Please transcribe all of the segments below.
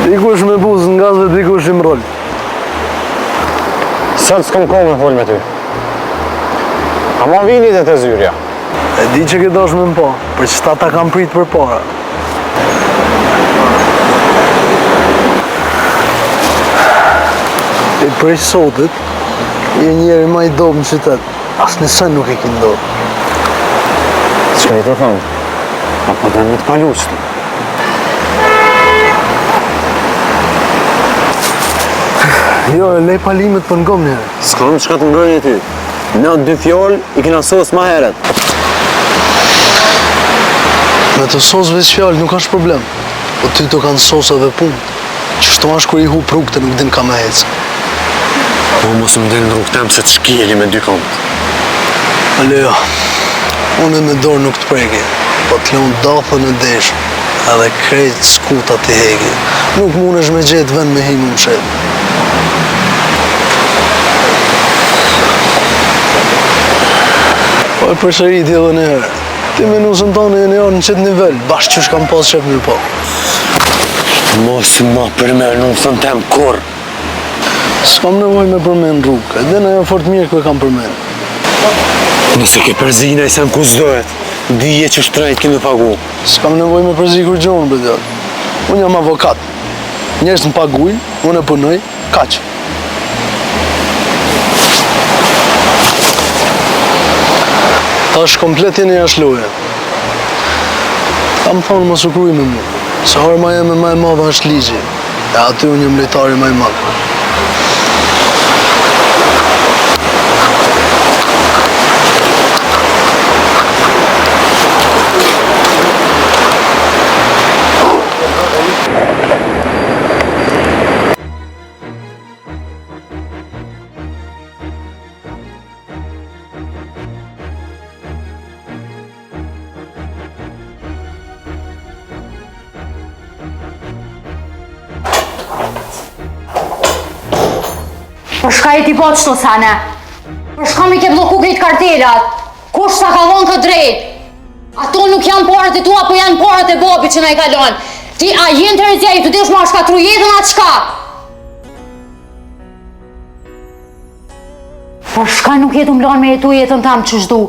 Dikush me buzë nga dhe dikush i mroll. Sot s'kom kohë me folë me ty. A ma vini dhe të zyrja? E di që ke dosh me më po, për që ta kam prit për para. E prej sotit, je njeri ma i dobë në qytet. As nëse nuk e ki ndodhë. Që i të thonë? Apo dhe në të palu qëtu? Jo, e lej palimet për ngom njëre. S'kam që ka të ngrënjë ty. Në 2 fjollë i kena sos ma heret. Me të sos veç fjallë nuk është problem. Po ty të kanë sos edhe punë. Qështu ashtë kur i hu rrugë të nuk din ka me hecë. Po mos më din rrugë tem se të shkjeli me 2 kontë. Ale jo, unë me dorë nuk të preki, po të leon dathën e deshë, edhe krejt skuta të hegi. Nuk mundesh me gjetë vend me himu më shetë. Po e përshëriti edhe në herë. Ti me nusën tonë e një orë në qëtë nivel, bashkë që shkam pas qep mirë po. Mos ma përmerë nusën tem kur. S'kam nevoj me përmen rrugë, edhe në e fort mirë kë kam përmen. Nëse ke përzina i sen ku s'dohet, dije që shtrejt kemi pagu. S'kam nevoj me përzi kur gjonë, për djallë. Unë jam avokat. Njerës në paguj, unë e punoj, kaq. Ta është komplet jeni ashloje. Kam thonë mos u kruj me mu. Se harma jeme ma e madha është ligji. E aty unë jam lejtari ma e madha. Për shka e ti po qëto sane? Për shka mi ke bloku krejt kartelat? Kush sa kalon këtë drejt? Ato nuk janë porët e tua, po janë porët e Bobi që na i kalon. Ti a jenë të rëzja i të desh ma shkatru jetën atë shka? Për shka nuk jetu mlon me jetu jetën tam që shdu?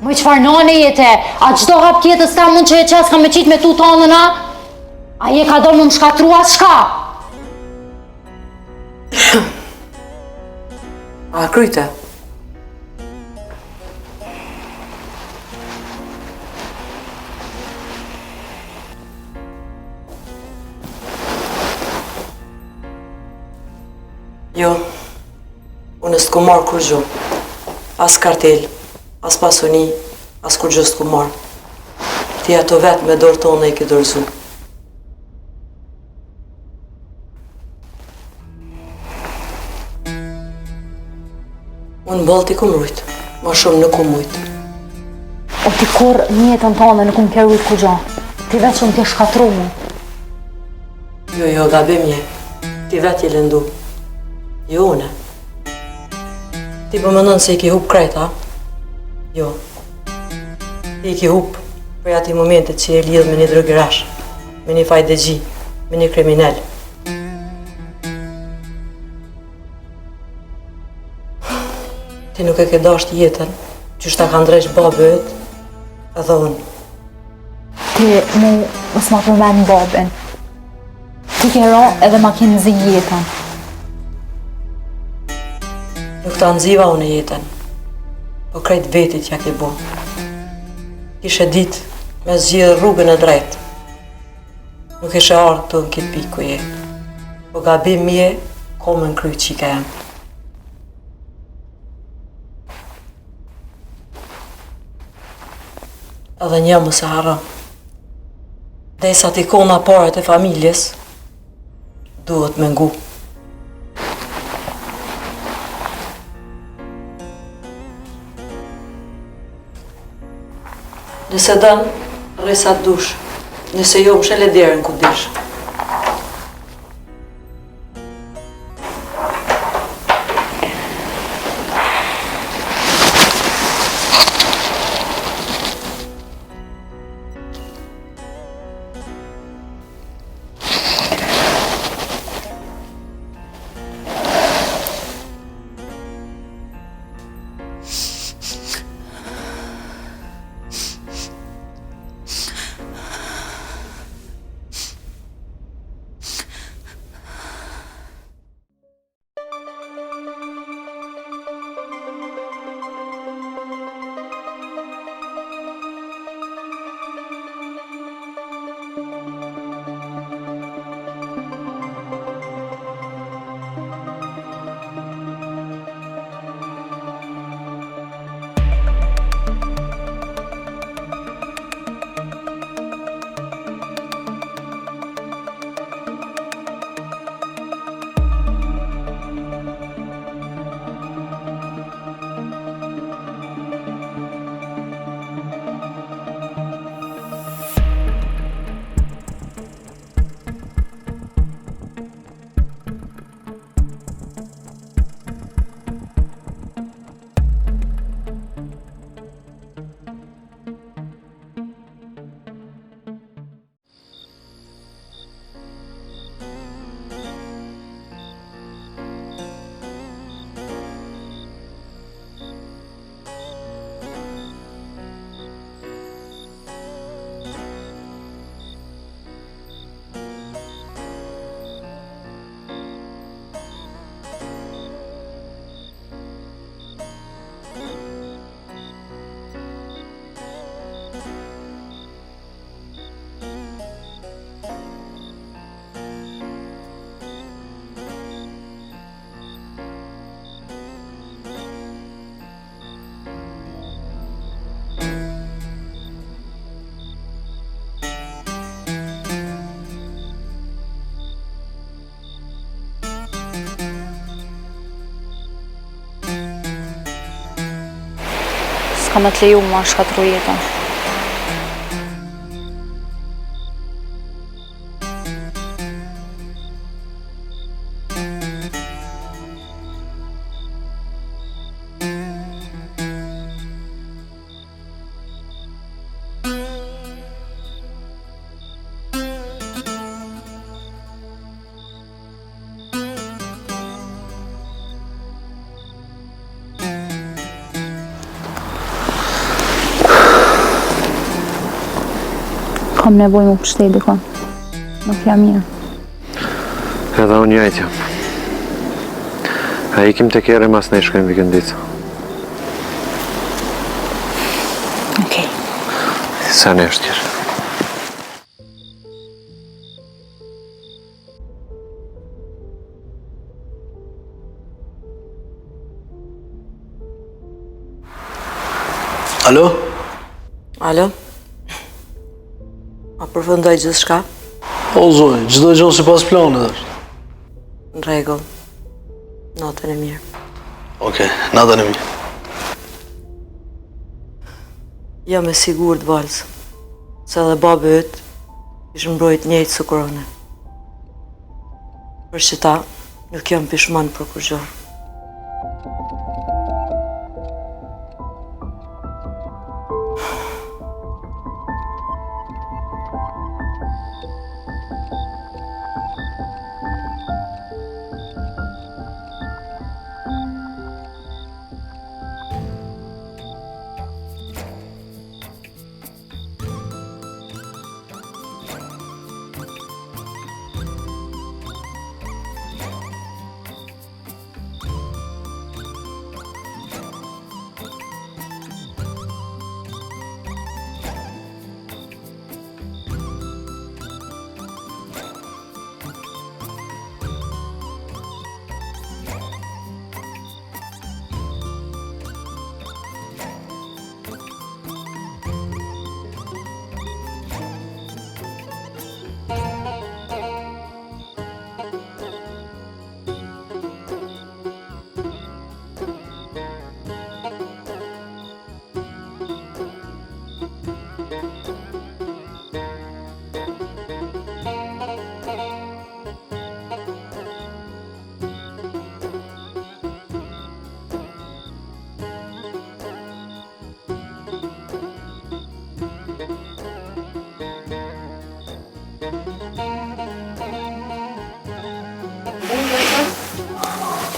Më qëfar nane jetë? A gjdo hap tjetës ta mund që e qes ka me qitë me tu tonëna? A je ka do më shkatru atë shka? A kryte? Jo, unë s'ku marrë kur gjo. As kartel, as pasoni, as kur gjo s'ku marrë. Ti ato vetë me dorë tonë e ki dorëzu. Unë bëllë ti ku mrujtë, ma shumë nuk ku mujtë. O ti kur një jetën tonë nuk më kërujt ku gjo. Ti vetë që më t'je shkatru mu. Jo, gabim je. Ti vetë je lëndu. Jo, une. Ti po mëndon se i ki hup krejt, a? Jo. Ti i ki hup për ati momentet që je lidh me një drogirash, me një fajdegji, me një kriminal. Ti nuk e ke dasht jetën, që shta ka ndresh babët, edhe unë. Ti mu mës ma përmen babën. Ti ke ra edhe ma ke nëzi jetën. Nuk ta nëziva unë jetën, po krejt vetit ja ke bo. Kishe dit me zgjidhë rrugën e drejtë. Nuk ishe ardhë të në kitë pikë ku je, po gabim je, komën kry qika jam. Edhe një më se haram. Dhe sa t'i kona parët e familjes, duhet me ngu. Nëse dënë, rresa t'dush. Nëse jo, më shele derën ku dish. s'ka me të leju ma shkatru jetën. Kam nevoj mu pështet dikon. Nuk jam mirë. Edhe unë jajtë jam. A ikim të kere mas ne shkojmë vikendicë. Okej. Sa ne është tjerë. Alo? Alo? A përfundoj gjithë shka? O zoj, çdo gjë si pas planit është. Në rregull. Natën e mirë. Okej, natën e mirë. Jam e sigurt valës, se edhe babi yt ishë mbrojt njëjtë së korone. Për që ta, nuk jam pishman për kur gjë.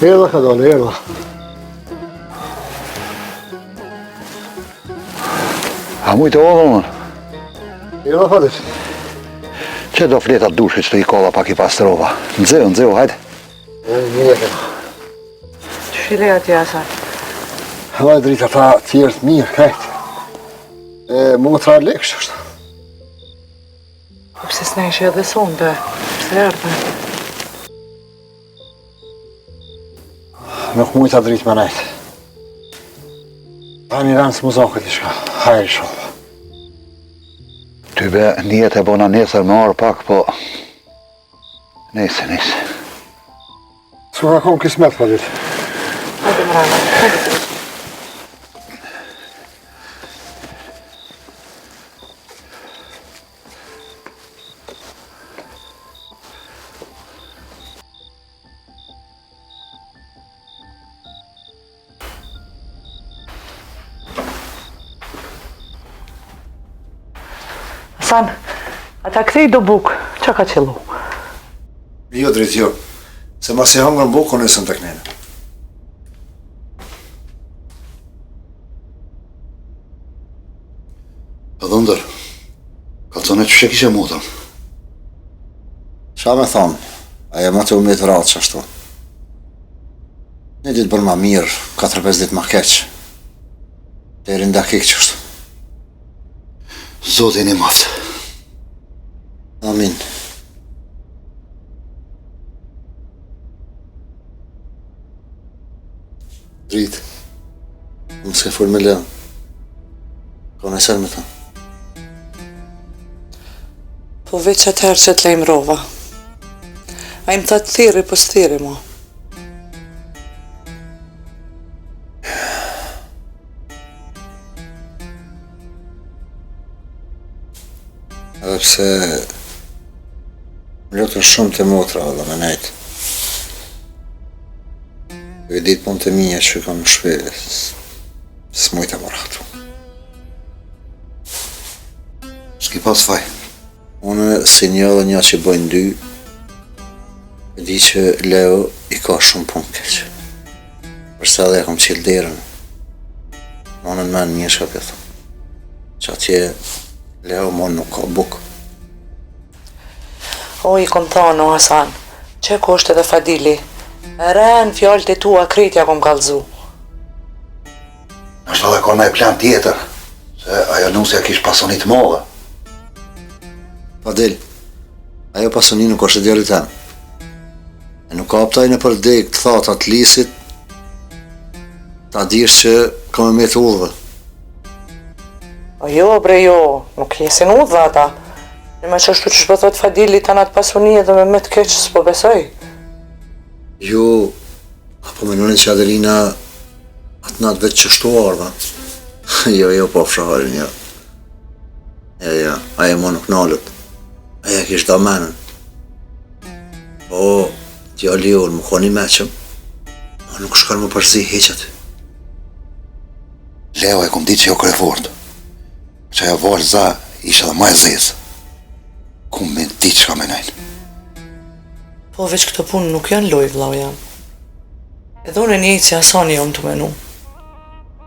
Erdha ka dole, erdha. A mujtë ovë, mën? Erdha falit. Që do fletat dushit që të i kolla pak i pastrova? Nëzeu, hajde. Mirë e Shile ati Hasan. Vaj drita ta tjertë mirë, kajtë. Më të rarë lekështë është. Pse s'ne ishe edhe sonde, pse erdhe? Nuk mujtë a dritë me najtë. Ta një ranë së muzakët i shka, hajrë shumë. Ty be njetë e bona nesër me orë pak, po... Nese. S'u ka konë kismet, falit. Hajde mrana, hajde. Hasan, ata kthej do bukë, që ka qëllu? Jo, dritë jo, se mas e hangër në bukë, nesëm të knene. Edhe ndër, ka të thonë që kishe motën. Qa me thonë, aja më të umit vratë që ashtu. Një ditë bërë ma mirë, 4-5 ditë ma keqë. Deri nda kikë që ashtu. Zotin i maftë. Amin. Dritë, më s'ke full me leon. Ka në eser me ta. Po veç atëherë që të lejmë rova. A im të të thiri, po s'thiri mo. sepse më lutën shumë të motra dhe me nejtë. E ditë punë të mija që kam në shpe, s'mujtë e maratu. S'ki pas faj. Unë si një dhe një që bëjnë dy, e di që Leo i ka shumë punë keqë. Përsa dhe e kam qilë derën, në në men një shka pëthë. Që atje Leo mon nuk ka bukë. O, i kom thonë, o Hasan, që kusht edhe Fadili? Ren fjallët e tua kritja kom kallëzu. Nështë edhe ka nëj plan tjetër, se ajo nusja kish pasonit modhe. Fadil, ajo pasoni nuk është e djali tem. E nuk ka aptajnë për dek të thatë atë lisit, ta dish që ka me të udhë. O jo, bre jo, nuk jesin udhë ata. Në me qështu që shpëthot Fadili të natë pasoni edhe me të keqë s'po besoj. Jo, apo menoni që Adelina atë natë vetë qështuar, va? Jo, po fshaharin, jo. Jo, aje mo nuk nalët. Aja kish da menën. Po, djali unë më koni meqëm, a nuk shkar më përzi heqët. Leo e kom ditë që jo krevort, që ajo valë za isha dhe ma e zezë. Kum me ditë që ka menajnë. Po veç këtë punë nuk janë loj, vlau janë. Edhe unë e njëjtë si Hasani jam të menu.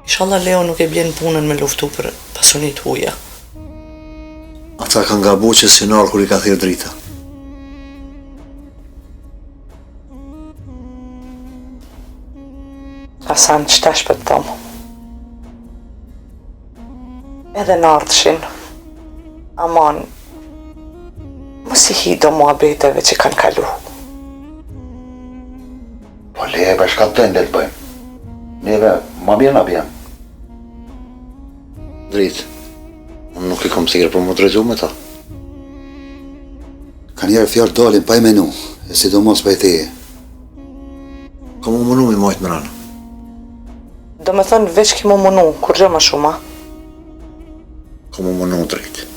Inshallah Leo nuk e bjen punën me luftu për pasunit huja. Ata kanë gabu që sinar kur i ka thirë drita. Hasan, qëta shpët tomë? Edhe në ardhshin, aman, mos i hido mua beteve që kanë kalu. Po leje për shkatën le të bëjmë. Neve ma mirë na bjem. Dritë, unë nuk i kom sigre për më drejtu me ta. Ka njerë fjallë dalin pa i menu, e sidomos pa i teje. Ka më mënu mi majtë më ranë. Do me thënë veç ki mu munu, kur gjë më shumë, a? Ka më mënu drejtë.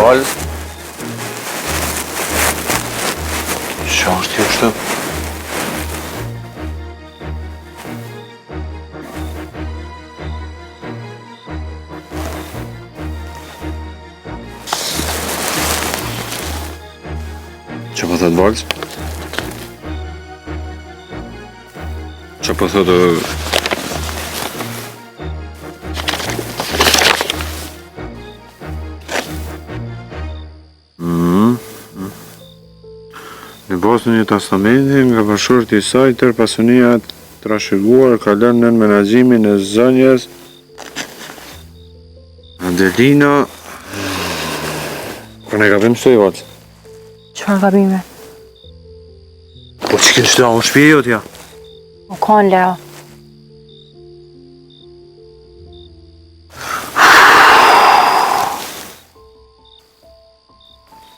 Val. Qa është kjo shtë? Që po thot Valës? Që po thot... Në basën një testamentin nga bashkëshorti i saj tërë pasunia trashëguar ka lënë nën menaxhimin e zonjës Adelina. Po ne gabim shtoj Valës? Çfarë gabime? Po që kënë shtë unë shpije jotja? O kanë Leo.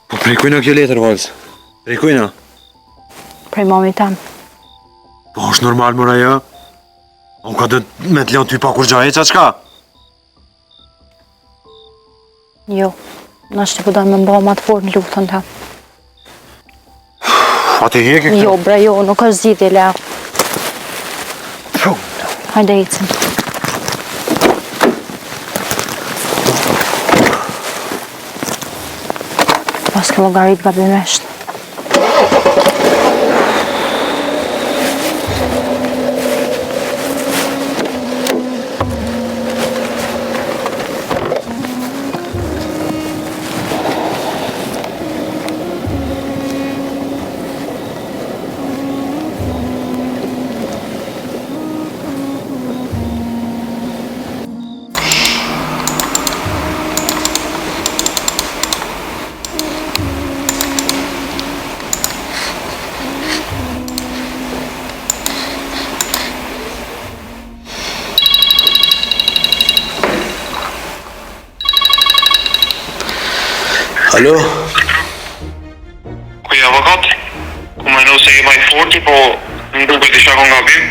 Po prej kujna kjo letër Valës? Prej kujna? Prej mami tem. Po është normal mora ja? Unë ka dëtë me të leon ty pa kur gjaje qa qka? Jo, nështë të përdojnë me mba ma të forë në luftën të. A të heke këtë? Jo, bre, jo, nuk është zgjidhje, Leo. Hajde ecim. Pas ke llogarit gabimisht. Alo? Ku je avokat? Ku mendoj se je më i fortë, po më duket diçka ka gabim.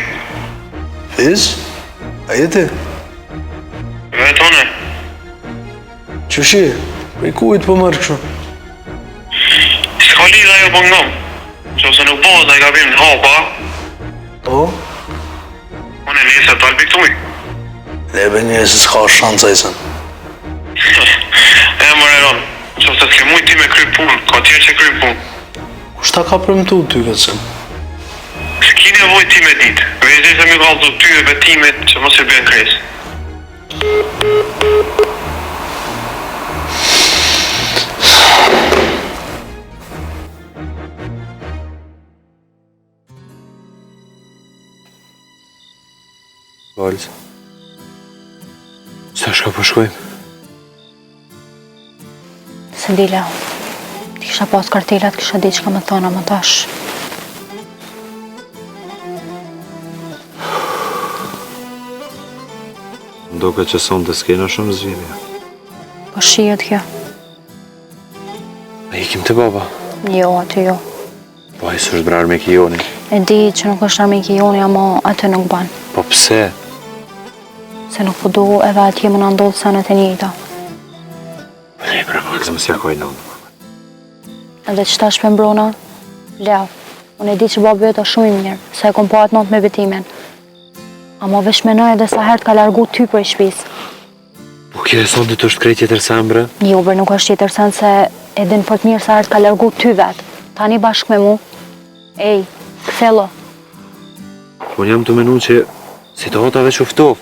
Fiz? A jeti? Vetone. Qëshi? Prej kujt po marrë kështu? S'ka lidhje ajo po ngom. Qose nuk bëhet ai gabim në hapa, Po? unë nesër do albi këtuj. Lebe njëri se s'ka shanca i sen. E më reron, qose s'ke mujt ti me kry punë, ka tjerë që kry punë. Kush ta ka premtu ty këtë sen? S'ki nevoj ti me ditë, veç se mi kallëzu ty e betimet që mos e bën kresë. Valës. Sa shka po shkojmë? Se dile, ti kisha pas kartelat, kisha ditë që ka më thona më tash. Ndoke që son të s'kena shumë zhvimja. Po shihet kjo. A ikim të baba? Jo, aty jo. Po a i s'është brar me Kijoni. E di që nuk është armi Kijoni, ama aty nuk ban. Po pse? Se nuk po du edhe atje më në ndodhë sanet e njëjta. Po ne pra valës më s'ja koj nëndë. Edhe që ta shpembrona, leo. Unë e di që babi jota shumë i mirë, se e kom po atë notë me betimin. Ama vesh menoj edhe sa herë t'ka largu ty për i shpis. Po kje e son të është krejt tjetër sen bre? Jo, bre, nuk është tjetër sen se e din fort mirë sa herë t'ka largu ty vetë. Tani bashkë me mu. Ej, këthelo. Po jam të menu që situata veç uftov.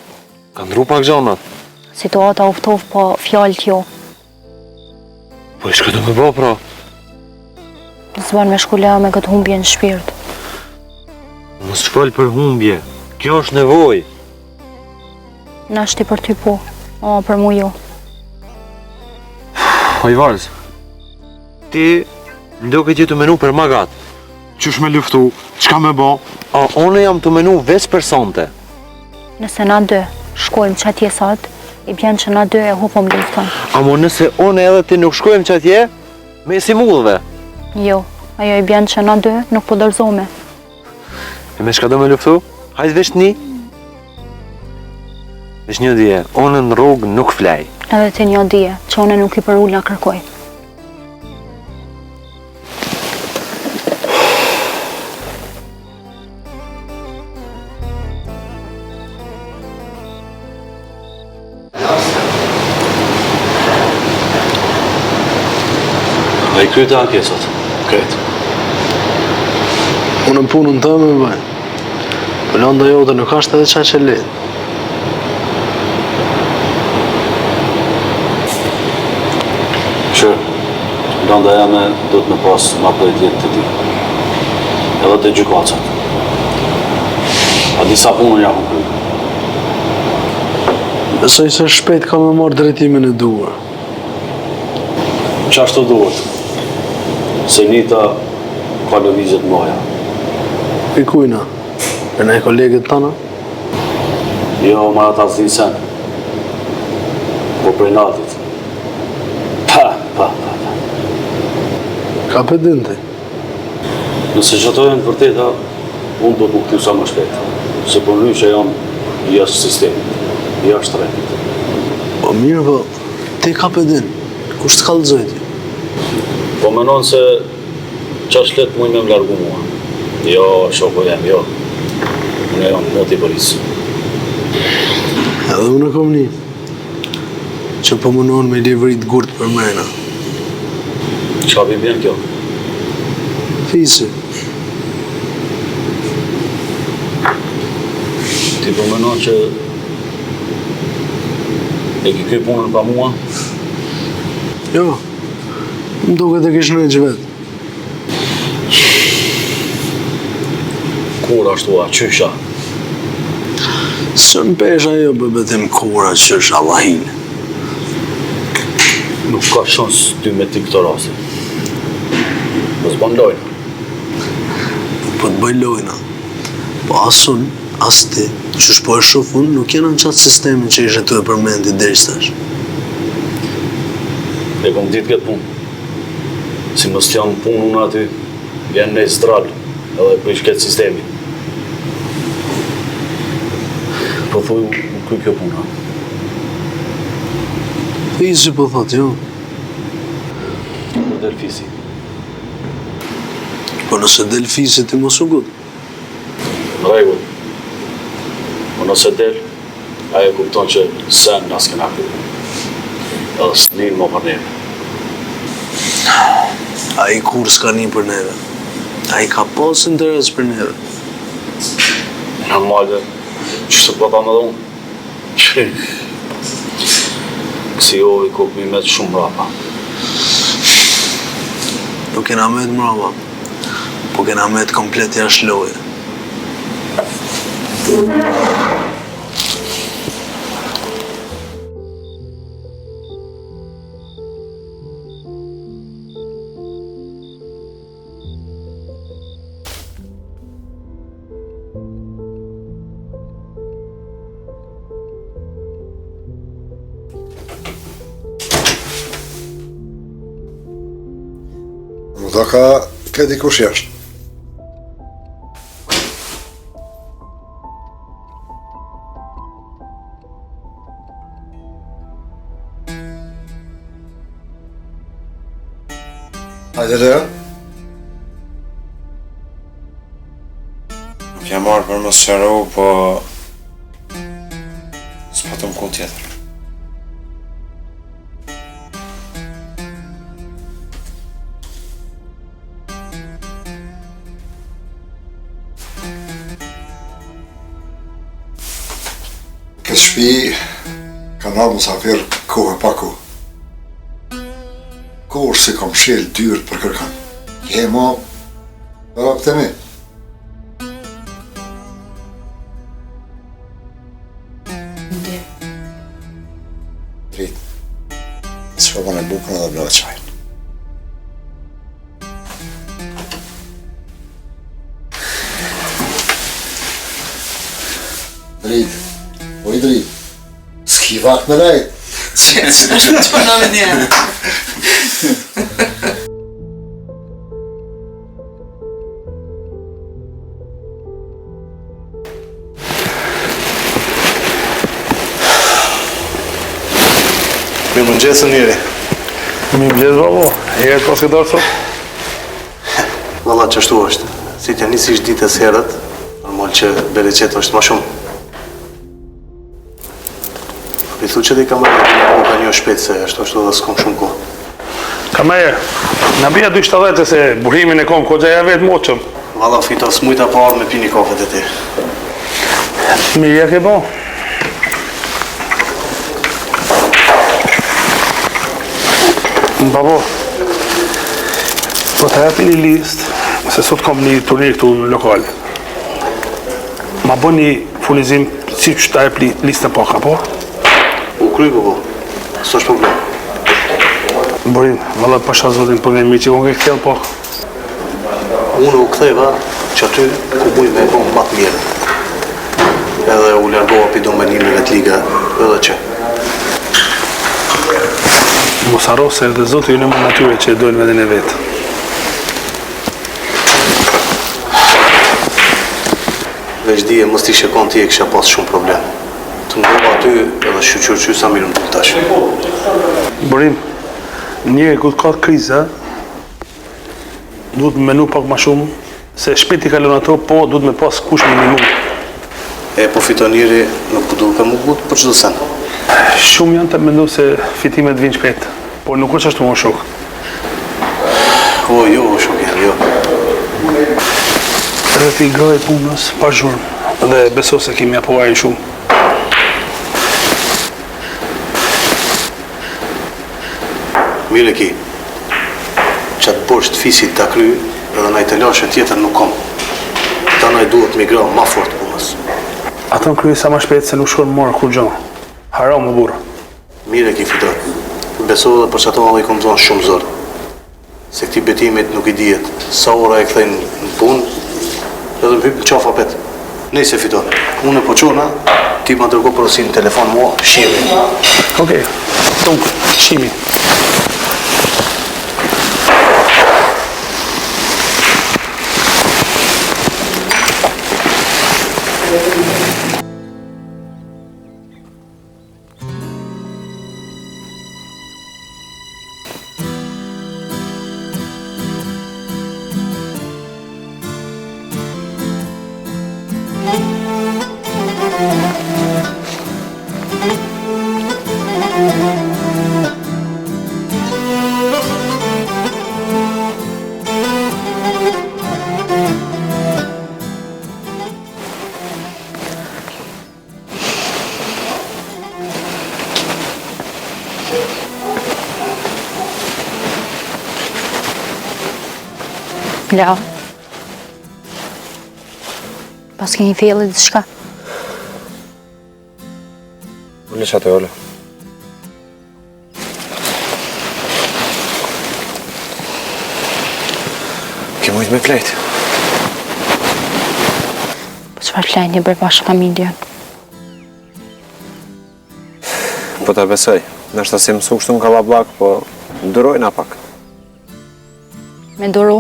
Ka ndru pak gjanat. Situata uftov, po fjallë t'jo. Po i shka du me bo pra? Zban me shkullea me këtë humbje në shpirt. Mos shfal për humbje. Kjo është nevoj. Nashti për ty po, o për mu jo. Oj valës, ti ndo këtë jetë të menu për magat. Qysh me luftu, qka me bo? A one jam të menu veç për sante. Nëse na dy shkojmë që atje sot, i bjen që na dy e hupom luftën. Amo nëse one edhe ti nuk shkojmë që atje, me si mullëve. Jo, ajo i bjen që na dy nuk po dërzome. E me shka do me luftu? Hajtë veç një? Veç një dje, one në rrugë nuk flaj. Edhe ti një dije, që one nuk i për ulla kërkoj. A i kryta a pjesat? Kretë. Unë në punën të me bëj. Për landa jote nuk ashtë edhe qaj që letë. Shërë, landa jame do të me pas ma për jetë të ti. Edhe të gjykacat. A disa punën jam në kryta. Besoj se shpejt ka me marrë drejtimin e duar. Qashtu duhet? Se njëta ka lëvizet moja. Pikujna, për ne kolegët tana? Jo, mara ta zdi sen. Po prej natit. Pa. Ka pedinte. Nëse që ato janë vërteta, unë do të më këtu sa më shpejt. Se për një që jam jashtë sistemit, jashtë rejtit. Po mirë, po, ti ka pedin. Kush të kallëzoj ti? Po menon se qash letë muj me më largu mua. Jo, shoko jem, jo. Unë jam moti përisë. Edhe unë kom një. Që po mënon me livrit gurt për mrena. Qa vi bjen kjo? Fisi. Ti po menon që e ki këj punën pa mua? Jo, më duket e kish në që vetë. Kur ashtu a qysha? Së në pesha jo për betim kura që është Allahin. Nuk ka shans ty me ti këto rase. Mos ban lojna. Po të bëj lojna. Po asun, as ti, që shpo e shufun, nuk jena në qatë sistemin që ishe të e përmendit dhe ishtash. E kom ditë këtë punë. Si mos janë punë unë aty, vjen në zdral edhe prish këtë sistemi. Po thuj, kuj kjo puna? Fisi po thot, jo. Në del fisi. Po nëse del fisi ti mos u gut. Në regull. Po nëse del, aje kupton që sen nas kena kry. Edhe s'nin më për neve. A i kur s'ka një për neve. A i ka pas interes për neve. Normal, që të pëta me dhe unë. Që kësi jo i kokë mi met shumë mrapa. Nuk kena met mrapa, po kena met komplet jashtë loje. Do ka këtë dikush jashtë. Hajde Lea. Nuk jam marrë për mos qarohu, po s'patëm ku tjetër. Këtë shpi ka nalë musafir kohë pa kohë. Kohë se kom shel dyrët për kërkan. Hema, dhe rapte mi. Ndje. Rrit, s'shpërbën e bukën edhe blëve qajnë. Drit, oj Drit, s'ki vakt me lejt. Që është të përna me njerë. Mi më gjesë njëri. Mi më gjesë babo, e e pas këtë arë sot? Valla qështu është. Si t'ja nisi ishtë ditës herët, normal që bereqet është ma shumë. I thu që ti ka marrë po ka një shpejt se është ashtu dhe s'kom shumë kohë. Kamer, në bia 270 se burimin e kom kogjaja vetë moqëm. Valla Fito, s'mujta pa ardhë me pi një kafet e ti. Mirë ke bo. Babo, po të jepi një list, se sot kom një turnir këtu në lokal. Ma bo një furnizim si që ta jep listën paka, po? U kry, babo, s'është problem. Borin, valla pasha zotin për nga mi që unë ke këtjel pak. Unë u ktheva që aty ku buj me bon matë mirë. Edhe u largoha pi domenimeve t'liga edhe që. Mos haro se edhe zotë ju në më natyre që dojnë vedin e vetë. Veç dije, mës t'i shekon ti e kisha pas shumë problem. Të ngova aty edhe shqyqyr që sa mirë në të tash. Borim, njëri ku ka kriza, duhet me menu pak ma shumë, se shpeti kalon ato, po duhet me pas kush minimum. E po fitonieri nuk po duhet ka më gut për çdo sen. Shumë janë të mendu se fitimet vinë shpet, por nuk është ashtu më shok. O, jo, shok janë, jo. Edhe ti groj punës, pa zhurmë, dhe beso se kimi apovajnë shumë. Mire ki, qatë borsht fisit të kry, edhe na i të lashe tjetër nuk kom. Ta na i duhet migra ma fort punës. Ato në kryej sa ma shpejt se nuk shkon morë kur gjonë. Haram më burë. Mire ki fitar, beso dhe për që ato më i kom zonë shumë zorë. Se këti betimit nuk i dijet, sa ora e këthejnë në punë, edhe më hypë në qafa petë. Nej se fitar, unë e po qona, ti ma dërgo porosin në telefon mua, shimi. Okej, tunk, shimi. Leo. Pas keni fillit diçka? Ulle që atë, Ola. Ke mujtë me plejt. Po çfarë flenje bërë bashkë familjen? Po ta besoj. Nështë si mësu kështu në kalablak, po ndërojna pak. Me duru?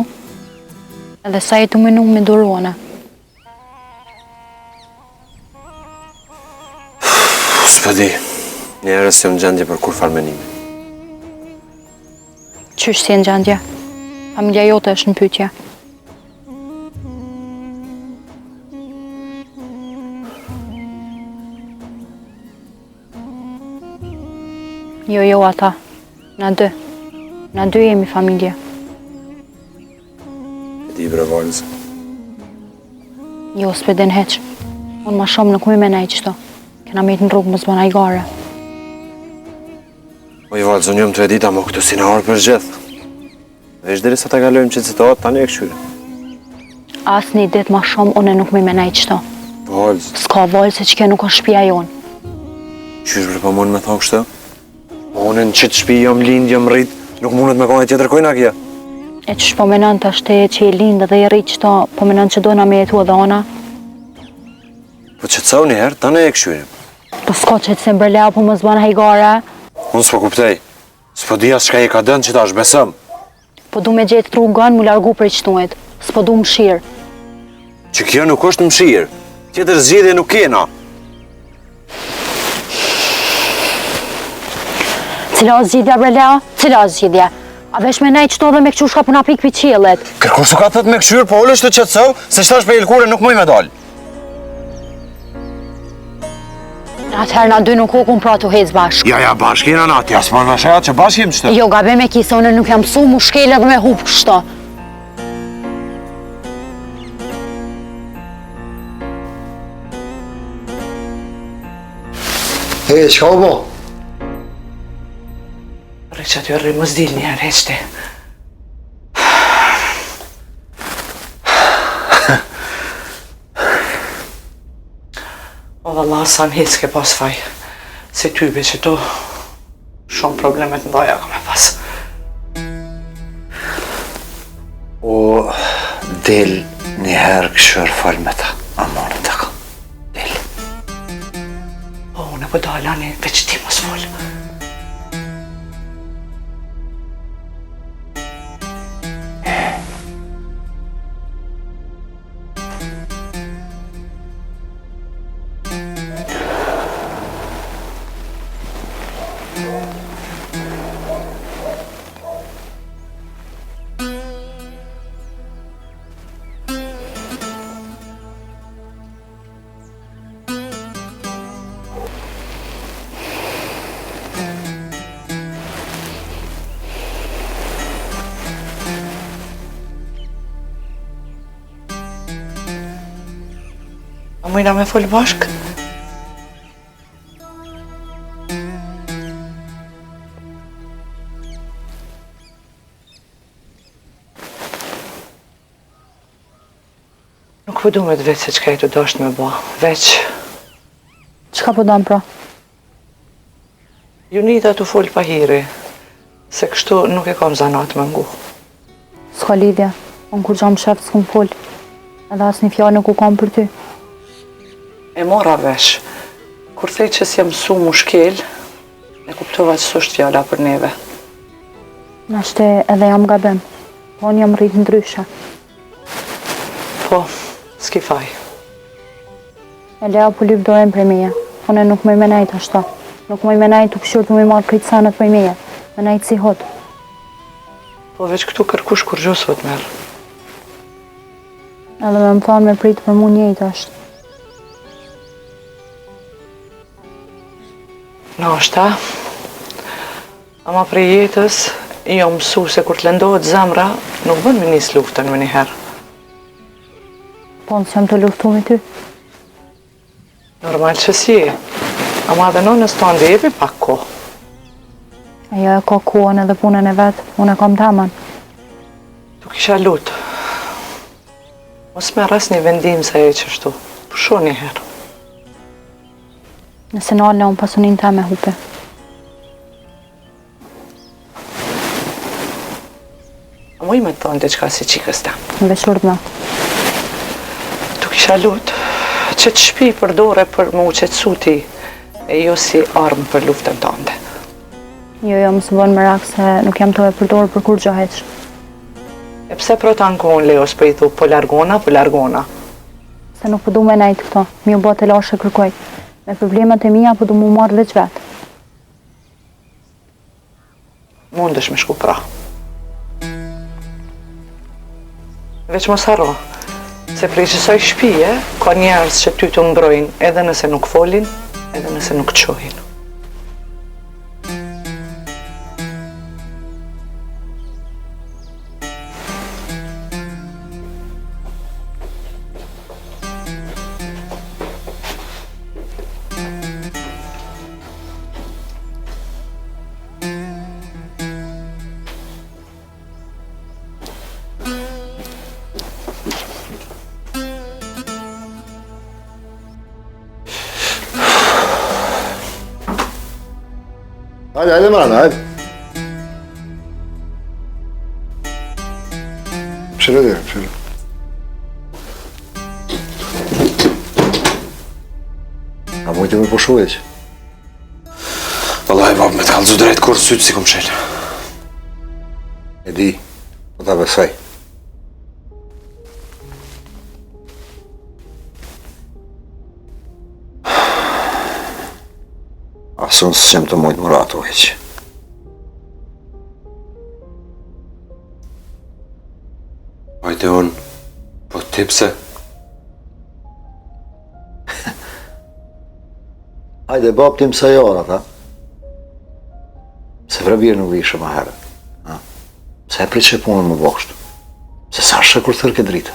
Edhe sa jetu menu me duruana? S'po di. Një herës si në gjendje për kur farmenimi. Qysh si në gjendje? Familja jote është në pyetje. Jo, ata. Na dy. Na dy jemi familje. E di bre valës. Jo, s'pedin heq. Unë ma shumë nuk mi menaj qëto. Kena me në rrugë më zbana i gare. O i valës, unë jëmë të edita, mo këtu si në orë për gjithë. Vesh dheri sa ta kalojmë që citat, tani e këshyre. As një dit ma shumë, unë nuk mi menaj qëto. Po valës. S'ka valë se që kjo nuk është shpia jonë. Qysh bre po mund me thonë kështë? Unë në qitë shpi, jam lind, jam rrit, nuk mundet me kone tjetër kojna kja. E qësh po menon të ashte që i lindë dhe i rrit qëto, po menon që dojna me jetu edhe ona? Po që të sau njëherë, tani e këshyrim. Po s'ko që të se mbërlea po më zbana hajgare? Unë s'po kuptej. S'po di as shka i ka dënë që ta është besëm. Po du me gjetë rrugën mu largu për i qëtuet. S'po du mshirë. Që kjo nuk është mshirë. Tjetër zgjidhje nuk kena. Cila o zgjidhja, brelea? Cila o zgjidhja? A vesh me nej qëto dhe me këqu shka puna pik për qiellet? Kërkur s'u ka thët me këshyrë, po ullë është të qëtësau, se shtash për ilkure nuk muj me dalë. Atëherë na dy nuk u kun pra të hecë bashkë. Ja, bashkë jena nati, as ma në shajat që bashkë jem qëtë. Jo, gabe me kisa, unë nuk jam su mu shkele dhe me hupë kështo. Hey, qka o bo? Rre që aty rri më zdil njerë, heqte. O valla, sa në hecke pas faj. Se tybe që to shumë problemet në doja ka me pas. O, del njëherë këshër fal me ta, amonë të ka. Del. O, unë po dalani, veç ti mos fol. A mujna me fol bashk? Nuk po du me të veç se qka i të dosht me ba, veç Qka po dam pra? Junita të fol pa hiri, se kështu nuk e kam zanat me ngu. S'ka lidhja, unë kur gjam shef s'kum fol. Edhe as një fjallë nuk u kam për ty. E mora vesh, kur thej që s'jam su mushkel, e kuptova që s'është fjalla për neve. Nashte edhe jam gabim, po unë jam rritë ndryshe. Po, s'ki faj. E lea po lyp dorën për meje. Unë nuk më menajt ashtu. Nuk më menajt të këshur të më marrë këtë sanët për meje. Menajt si hot. Po veç këtu kërkush kur gjë sot merë. Edhe me më thonë me pritë për mu njëjtë ashtë. Në është, ama prej jetës, jo mësu se kur të lëndohet zemra, nuk bën me njës luftën me njëherë. Po nësë jam të luftu me ty. Normal që si e, ama edhe nënës tonë dhe jepi pak kohë. Ajo e ka kohën edhe punën e vetë, unë e kam tamën. Tu kisha lutë. Mos me rras një vendim se e qështu. Pusho njëherë. Nëse në alë unë pasunin ta me hupe. A mu i me të thonë diçka si qikës ta. Në veç urdhna. Tu kisha lutë që të shpi për dore për më uqetësu ti e jo si armë për luftën tënde. Jo, më së bënë më rakë se nuk jam të e përdorë për kur gjo heq. E pse pro ta nkohën Leos për i thu po largona? Se nuk përdu me najtë këto, mi u bote lashe kërkoj. Me problemet e mija përdu mu marrë veç vetë. Mund është me shku pra. Veç mos harro, se prej qësoj shpije, ka njerës që ty të mbrojnë edhe nëse nuk folin, edhe nëse nuk qohin. Hajde Marana, hajde. Şöyle diyelim, şöyle. A mujtë me pushu e që? Wallahi bab, me të halëzu drejt kur sytë si kom shelë. E di, po ta besoj. Asun së qem të mujtë më ratu e që. Hajde unë, po ti pse? Hajde, bab tim sa jarat, ha? Se vrabirë nuk vishë ma herë. Se e prit që punën më bokshtu. Se sa shë kur thërë ke drita.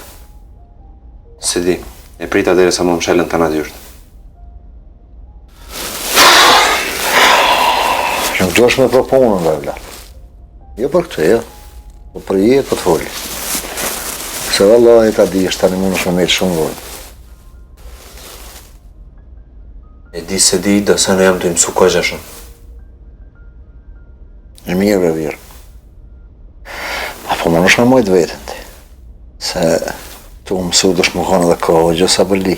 Se di, e prita dhere sa më mshelen të nadjurët. Nuk gjosh me pro punën, vajvla. Jo për këtë, jo. Po për jetë, po të folë. Se vallahi ta di, është tani mund është me metë shumë vojnë. E di se di, dhe se në jam të imësu ko gjeshën. E mirë, vrabirë. Apo më nësh me mojtë vetën ti. Se tu mësu dësh më konë edhe kohë, gjë sa bëlli.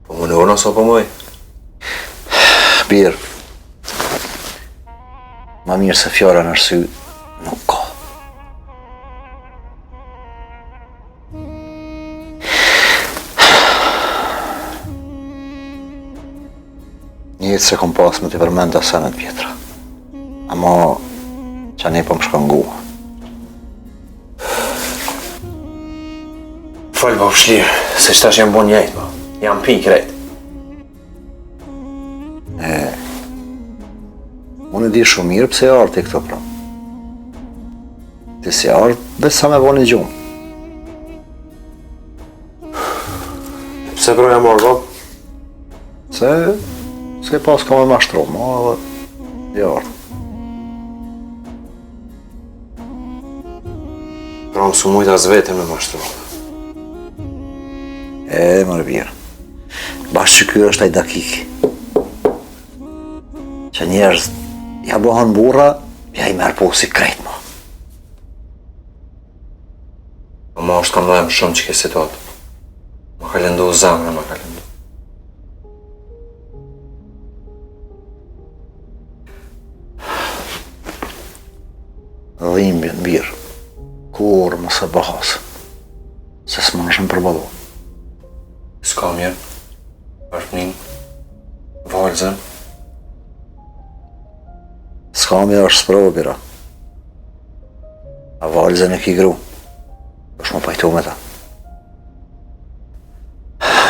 Po më në urna sa po moj? Birë. Ma mirë se fjara në arsy nuk ka. Njëtë se kom pas me t'i përmenda senet vjetra. Ama që ne po më shkangua. Falë bab shlirë, se qëtash jam bon njejtë, ba. Jam pi krejt. Unë e di shumë mirë pse e arti këto pra. Ti si artë, besa me bo një gjumë. Pse pro jam orë, bab? Se pas ka me mashtru, ma edhe i artë. Pra më su mujtë as vete me mashtru. Më rëbirë. Bashkë që kjo është aj dakiki. Që njerëz ja bohan burra, ja i merë po si krejt ma. Ma është kam dojmë shumë që ke situatë. Ma ka lëndu zamre, ma ka lëndu. Dhimbjen, birë. Kur më se bëhasë. Se s'ma nëshëm përbalu. S'ka mirë. Arpnin, valzën. Skami është sprova bira. A valzën e ki gru. është më pajtu me ta.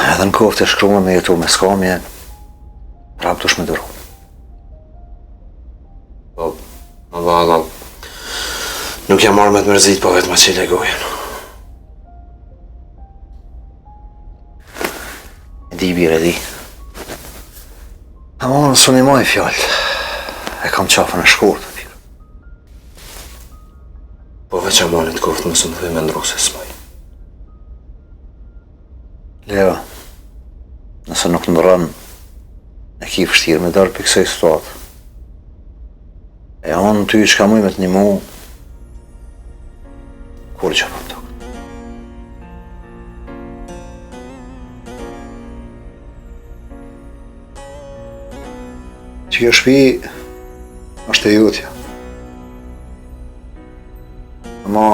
Edhe në koftë e shkrume me jetu me skamje, prap të shme dëru. Po, Allah, nuk jam marrë me të mërzit, po vetë ma qile gojen. Di, bire, di. Ama nësë një maj fjallë, e kam qafën e shkurtë. Po veç amonit koftë mësë më thuj me ndrukë se s'maj. Leva, nëse nuk ndërën, e ki fështirë me dërë për kësaj situatë. E anë ty që ka muj me të një mu, kur që për të. Që kjo shpi është e jutja. Ama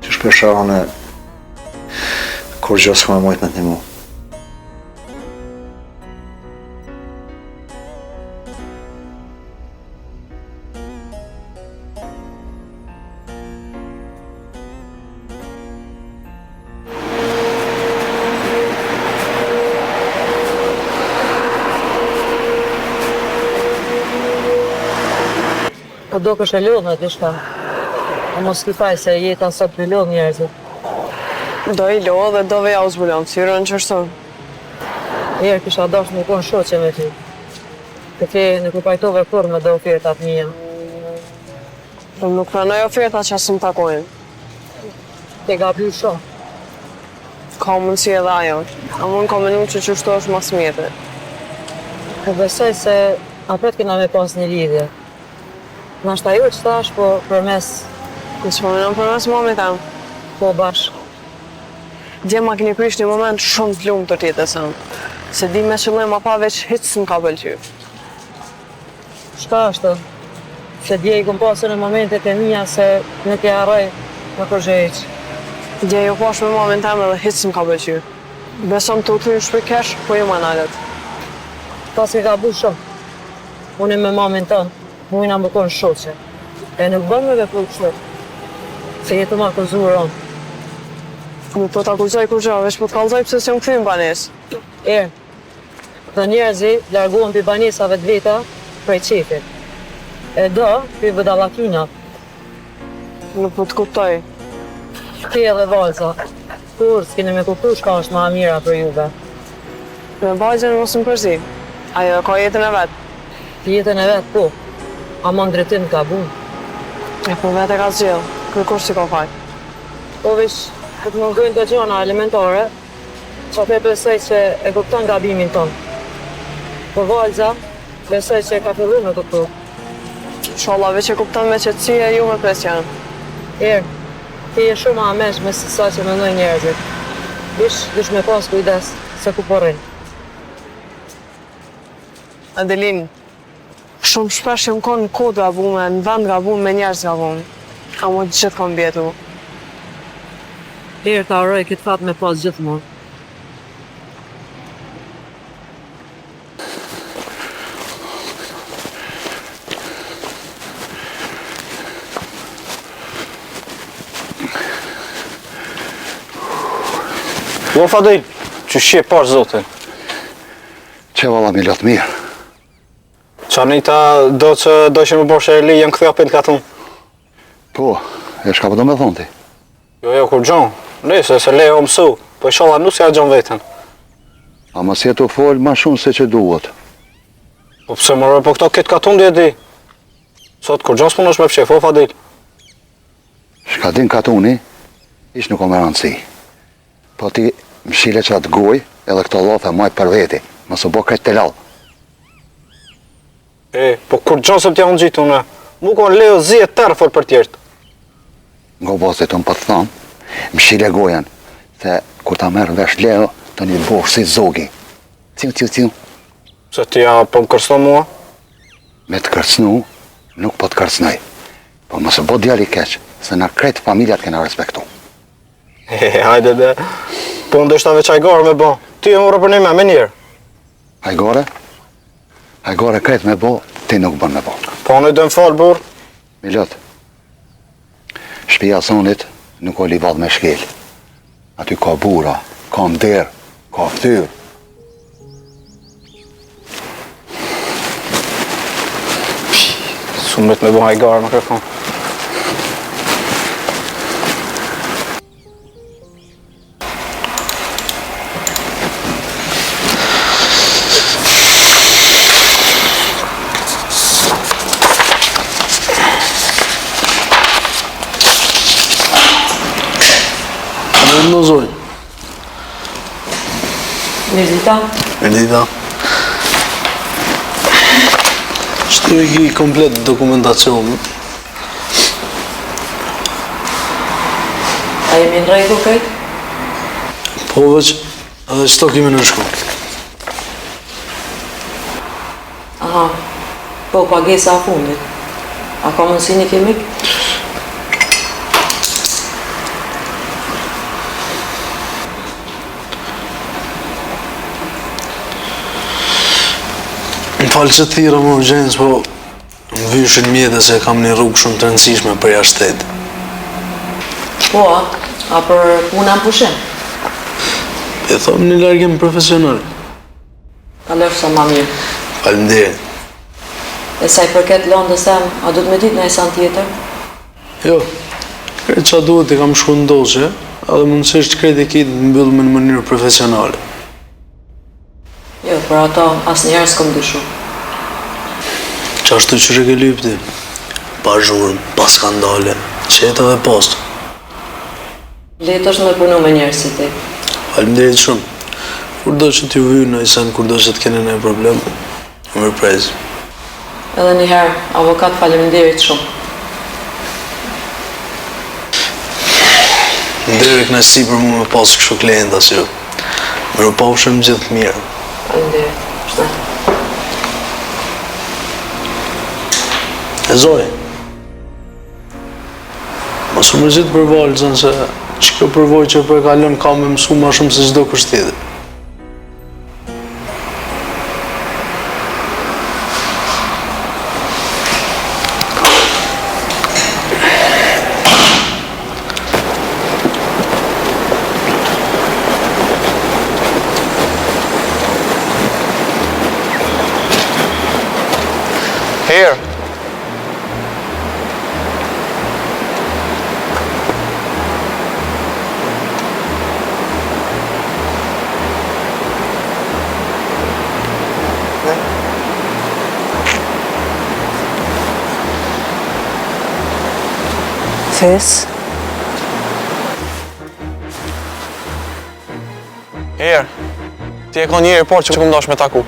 që shpesha anë kur gjë s'ka me mujt me të një mu. Po do kështë e lodhë në dishka. A mos t'i faj se jeta sot për lodhë njerëzit. Do i lodhë dhe do veja u zbulon, syrën që shton. Njerë kisha dash më konë shoqe me ty. Të ke nuk u pajtove kur me do ofertat mija. Po nuk pranoj oferta që asë më takojnë. Te gabi shumë. Ka mundësi edhe ajo. A mund ka menu që qështu është mas mjetë. Po besoj se apret kena me pas një lidhje. Nashta jo që tash, po përmes... Në që po menon përmes momit tam? Po bashkë. Dje ma keni krysh një moment shumë të lumë të tjetës anë. Se di me qëllim ma pa veç hitës në ka pëlqy. Shka është? Se dje i kom pasur në momentet e mija se nuk e harroj në kërgjejq. Dje jo pash me moment tam edhe hitës në ka pëlqy. Besom të u ty në shpër kesh, po ju ma nalët. Pas ke ka bu shumë. Unë me mamin tënë. Mujna më konë shoqe. E nuk bën me vepru kështu. Se jetë më akuzur onë. Nuk po t'akuzoj kur gjo, veç po t'kallzoj pëse s'jom këthim banes. Dhe njerëzi largohen për banesave të veta prej qefit. E do për vëdallakina. Nuk po t'kuptoj. Ti edhe valza. Kur s'kini me kuptu shka është ma mira për juve. Me bajgjën mos më përzi. Ajo ka jetën e vetë. Jetën e vetë, po. Ama në drejtim ka bu. E po vetë e ka zgjellë, kërkur si ka faj. Po vish, këtë më ngëjnë të gjona elementare, që atë besoj që e kupton gabimin tonë. Po valza, besoj që e ka fillu me kuptu. Sholla veç e kupton me qëtësi e ju me presion. Ti je shumë amesh me sa që mendoj njerëzit. Vish me pas kujdes se ku porrin. Adelin, shumë shpesh jam konë në kodë gabume, në vend gabume, me njerëz gabume. A mu gjithë kom bjetu. Ta uroj këtë fat me pas gjithmonë. Jo, Fadil, që shqie pash zotin. Që valla mi lotë mirë. Qarnita do që dojshë më bërë shërli janë këthja për katun. Po, e shka po do me thonë ti? Jo, kur gjon, nëse se lejo mësu, po inshallah nuk si a gjon vetën. A mos jetu folë ma shumë se që duhet. Po pse më rrë, po këto këtë katun dhe di. Sot kur gjon s'pun është me fshef, o Fadil. Shka din katuni, ish nuk o me rëndësi. Po ti më shile që atë goj, edhe këto lofe maj për veti, mësë bo këtë të lalë. Po kur gjon se t'ja unë gjitu në, mu konë leo zi e tërë folë për tjertë. Ngo bosit të më për të thamë, më shile gojen, se kur ta merë vesh leo, të një bosh si zogi. Ciu. Se t'ja po më kërsnu mua? Me të kërcnu, nuk po të kërcnaj. Po mësë bo djali keq, se na krejtë familjat kena respektu. Hajde dhe, po ndështë ta veçaj garë me bo. Ti e morë për një me njerë. Hajgore kretë me bo, ti nuk bën me bo. Po në dëmë falë, burë. Milot, shtëpia sonit nuk o livad me shkel. Aty ka bura, ka nder, ka ftyrë. Sumët me bo hajgare më kërkon. Në zoj. Mirdita? Mirdita. Shtu i ki komplet dokumentacion. A jemi në rregull këtë? Po veç, edhe qëto kemi në shku. Aha, po pagesa a fundit. A ka mundësi një kemi? Më falë që thira më urgjens, po më vyshin mjete se kam një rrugë shumë të rëndësishme për jashtë shtetit. Po, a për puna në pushim? E thom një largim profesional. Kalosh sa ma mirë. Faleminderit. E sa i përket Londës tem, a du të me ditë në esan tjetër? Jo, kretë qa duhet i kam shku në dosje, edhe mundësisht kretë i kitë mbyllë me në mënyrë profesionale. Jo, për ato as njerë s'kom dyshu. Qashtu që rëgëlypti, pa zhurëm, pa skandale, qeta dhe post. Letë është me punu me njerë si ti. Faleminderit shumë. Kur do që t'ju vyjë në isen, kur do që t'kene në problem, më rëprezi. Edhe njëherë, avokat faleminderit shumë. Nderi kënaqësi për mu me pas kështu klienta si ju. Më rëpofshëm gjithë mirë. Faleminderit. E zoj. Mos u mërzit për valëzën se që kjo përvoj që për e kalon ka me mësu ma shumë se çdo kusht tjetër. Here. Fes? Here. Ti e ka një airport që këmë dash me taku.